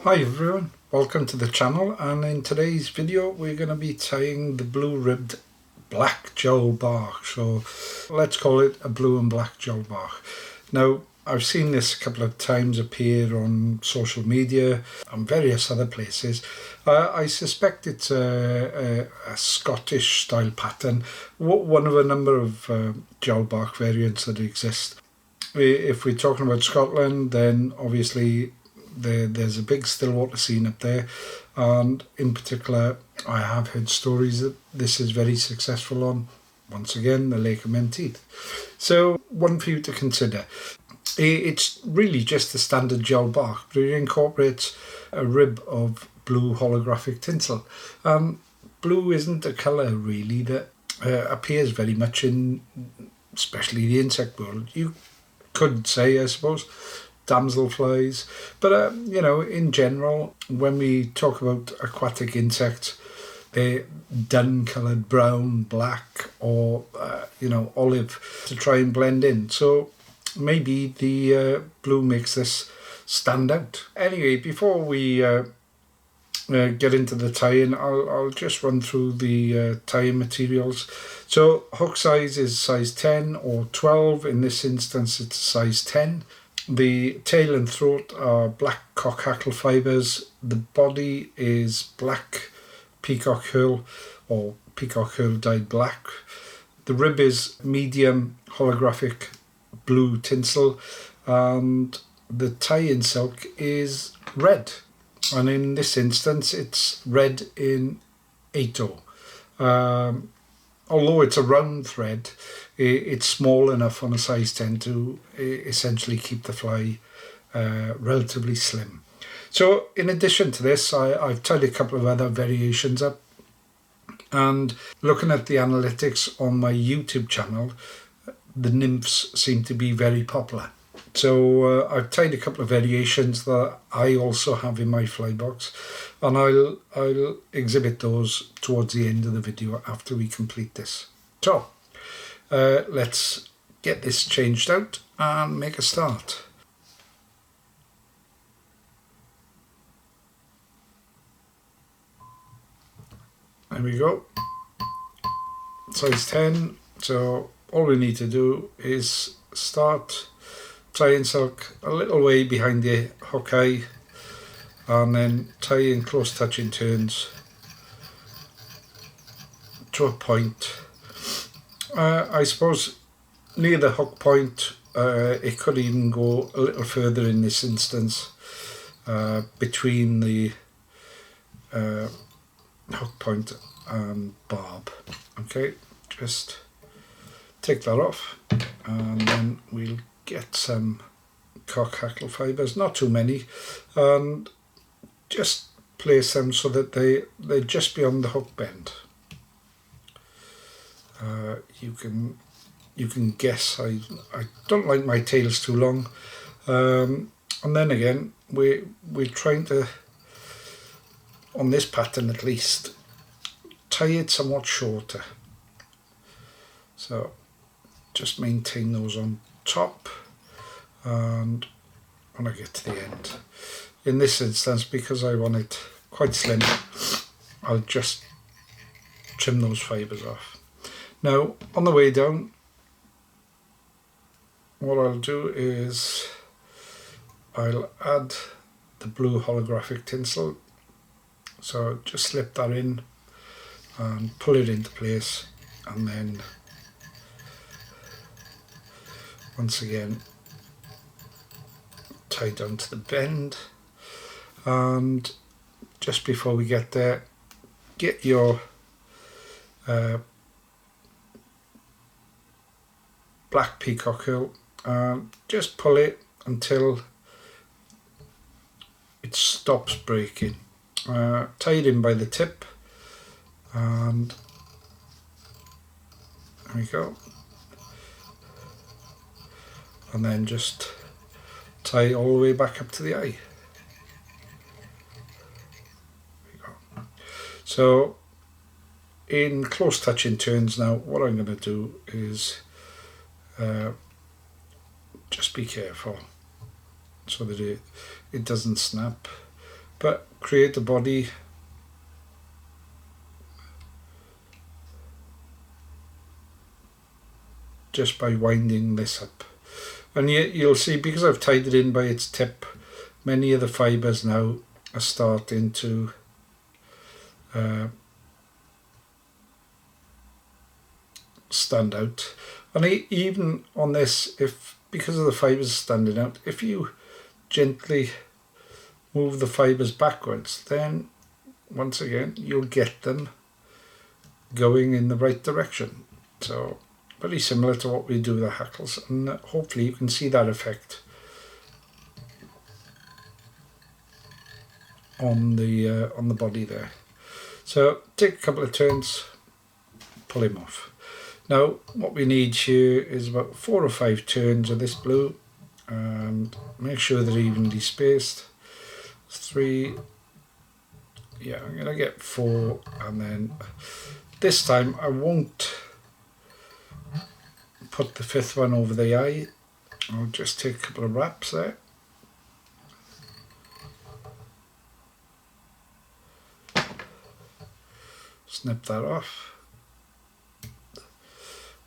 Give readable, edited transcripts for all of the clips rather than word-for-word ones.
Hi everyone, welcome to the channel, and in today's video we're going to be tying the blue ribbed black Diawl Bach. So let's call it a blue and black Diawl Bach. Now I've seen this a couple of times appear on social media and various other places. I suspect it's a Scottish style pattern, one of a number of Diawl Bach variants that exist. If we're talking about Scotland, then obviously there's a big Stillwater scene up there, and in particular I have heard stories that this is very successful on, once again, the Lake of Menteith. So one for you to consider. It's really just the standard Diawl Bach, but it incorporates a rib of blue holographic tinsel. Blue isn't a colour really that appears very much in, especially the insect world. You could say, I suppose, damselflies, but you know, in general, when we talk about aquatic insects, they're dun coloured brown, black, or you know, olive to try and blend in. So maybe the blue makes this stand out. Anyway, before we get into the tie-in, I'll just run through the tie-in materials. So hook size is size 10 or 12. In this instance it's size 10. The tail and throat are black cock hackle fibres. The body is black Peacock Herl or Peacock Herl dyed black. The rib is medium holographic blue tinsel, and the tie-in silk is red. And in this instance it's red in 8/0. Although it's a round thread, it's small enough on a size 10 to essentially keep the fly relatively slim. So in addition to this, I've tied a couple of other variations up, and looking at the analytics on my YouTube channel, the nymphs seem to be very popular. So I've tied a couple of variations that I also have in my fly box, and I'll exhibit those towards the end of the video after we complete this. So let's get this changed out and make a start. There we go, size 10. So all we need to do is start tie-in silk a little way behind the hook eye, and then tie in close touching turns to a point. I suppose near the hook point, it could even go a little further in this instance, between the hook point and barb. Okay, just take that off, and then we'll get some cock hackle fibres, not too many, and just place them so that they're just beyond the hook bend. You can guess I don't like my tails too long, and then again we're trying to, on this pattern at least, tie it somewhat shorter. So just maintain those on top, and when I get to the end, in this instance, because I want it quite slim, I'll just trim those fibres off. Now on the way down, what I'll do is I'll add the blue holographic tinsel. So just slip that in and pull it into place, and then once again tie down to the bend. And just before we get there, get your black Peacock Herl and just pull it until it stops breaking. Tie it in by the tip, and there we go, and then just tie all the way back up to the eye. There we go. So in close touching turns now, what I'm going to do is just be careful so that it doesn't snap. but create a body just by winding this up. And you'll see, because I've tied it in by its tip, many of the fibres now are starting to stand out. And even on this, if because of the fibres standing out, if you gently move the fibres backwards, then once again you'll get them going in the right direction. So very similar to what we do with the hackles, and hopefully you can see that effect on the body there. So take a couple of turns, pull him off. Now what we need here is about 4 or 5 turns of this blue, and make sure they're evenly spaced. 3, yeah, I'm going to get 4, and then this time I won't put the 5th one over the eye. I'll just take a couple of wraps there. Snip that off.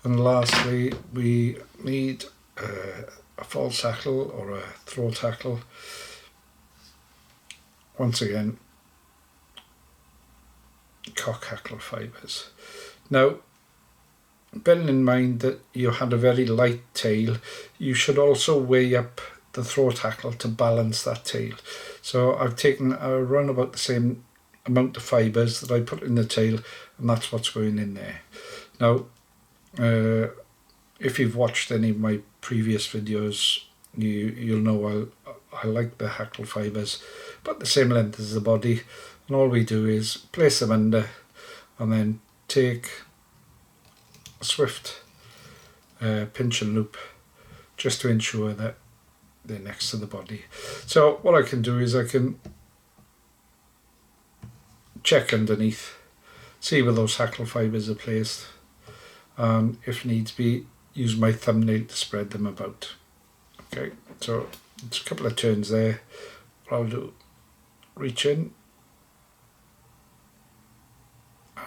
And lastly, we need a false hackle or a throat hackle. Once again, cock hackle fibres. Now, bearing in mind that you had a very light tail, you should also weigh up the throat hackle to balance that tail. So I've taken around about the same amount of fibres that I put in the tail, and that's what's going in there. Now, if you've watched any of my previous videos, you'll know I like the hackle fibres, but the same length as the body, and all we do is place them under and then take a swift pinch and loop just to ensure that they're next to the body. So what I can do is I can check underneath, see where those hackle fibres are placed, and if needs be, use my thumbnail to spread them about. Okay, so it's a couple of turns there. What I'll do, reach in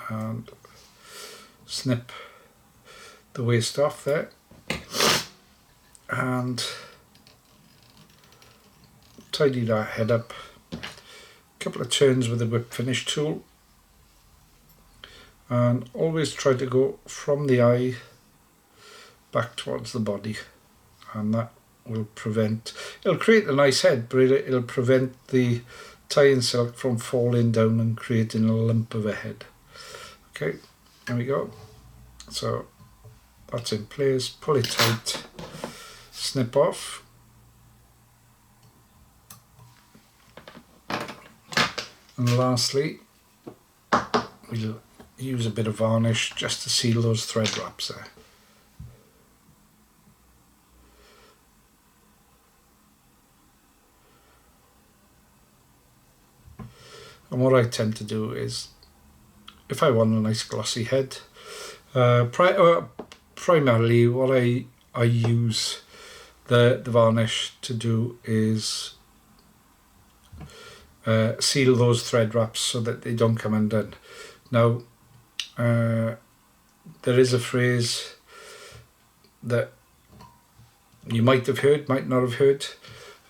and snip the waste off there, and tidy that head up. A couple of turns with the whip finish tool, and always try to go from the eye back towards the body, and that will prevent, it'll create a nice head, but it'll prevent the tie and silk from falling down and creating a lump of a head. Okay, there we go. So that's in place, pull it tight, snip off, and lastly we'll use a bit of varnish just to seal those thread wraps there. And what I tend to do is, if I want a nice glossy head, primarily what I use the varnish to do is seal those thread wraps so that they don't come undone. Now, there is a phrase that you might have heard, might not have heard.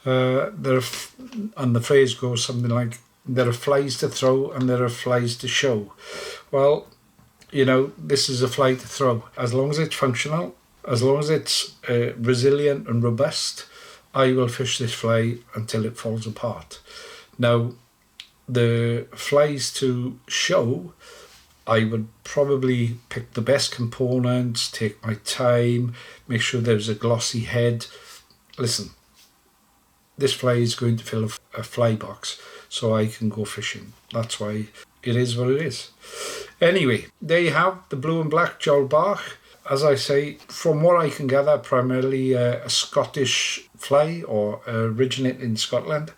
And the phrase goes something like, there are flies to throw and there are flies to show. Well, you know, this is a fly to throw. As long as it's functional, as long as it's resilient and robust, I will fish this fly until it falls apart. Now, the flies to show, I would probably pick the best components, take my time, make sure there's a glossy head. Listen, this fly is going to fill a fly box so I can go fishing. That's why it is what it is. Anyway, there you have the blue and black Diawl Bach. As I say, from what I can gather, primarily a Scottish fly, or originated in Scotland.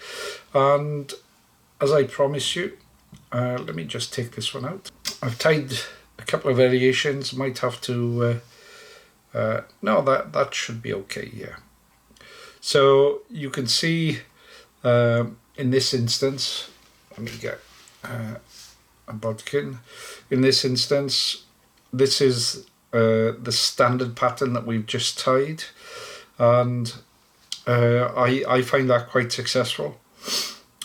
And as I promised you, let me just take this one out. I've tied a couple of variations, might have to, no, that should be okay, yeah. So you can see in this instance, let me get a bodkin. In this instance, this is the standard pattern that we've just tied, and I find that quite successful.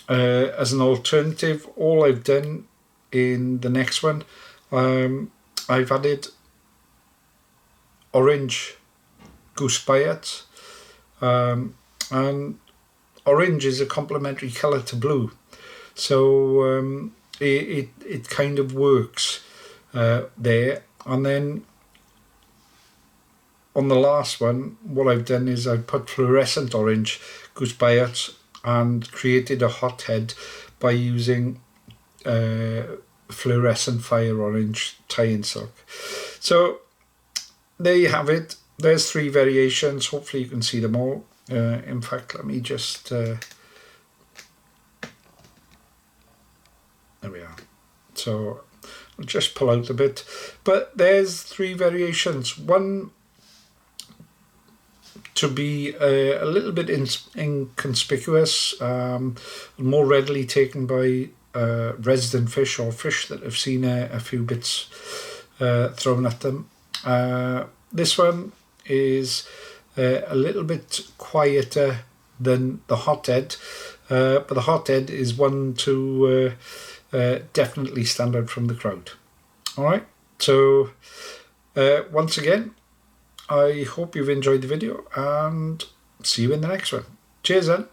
As an alternative, all I've done in the next one, I've added orange goose biots, and orange is a complementary colour to blue, so it kind of works there. And then on the last one, what I've done is I've put fluorescent orange goose biots and created a hothead by using fluorescent fire orange tie-in silk. So there you have it. There's 3 variations. Hopefully you can see them all. In fact, let me just there we are. So I'll just pull out a bit, but there's 3 variations. One to be a little bit inconspicuous, more readily taken by resident fish or fish that have seen a few bits thrown at them. This one is a little bit quieter than the hothead, but the hothead is one to definitely stand out from the crowd. Alright, so once again, I hope you've enjoyed the video, and see you in the next one. Cheers then.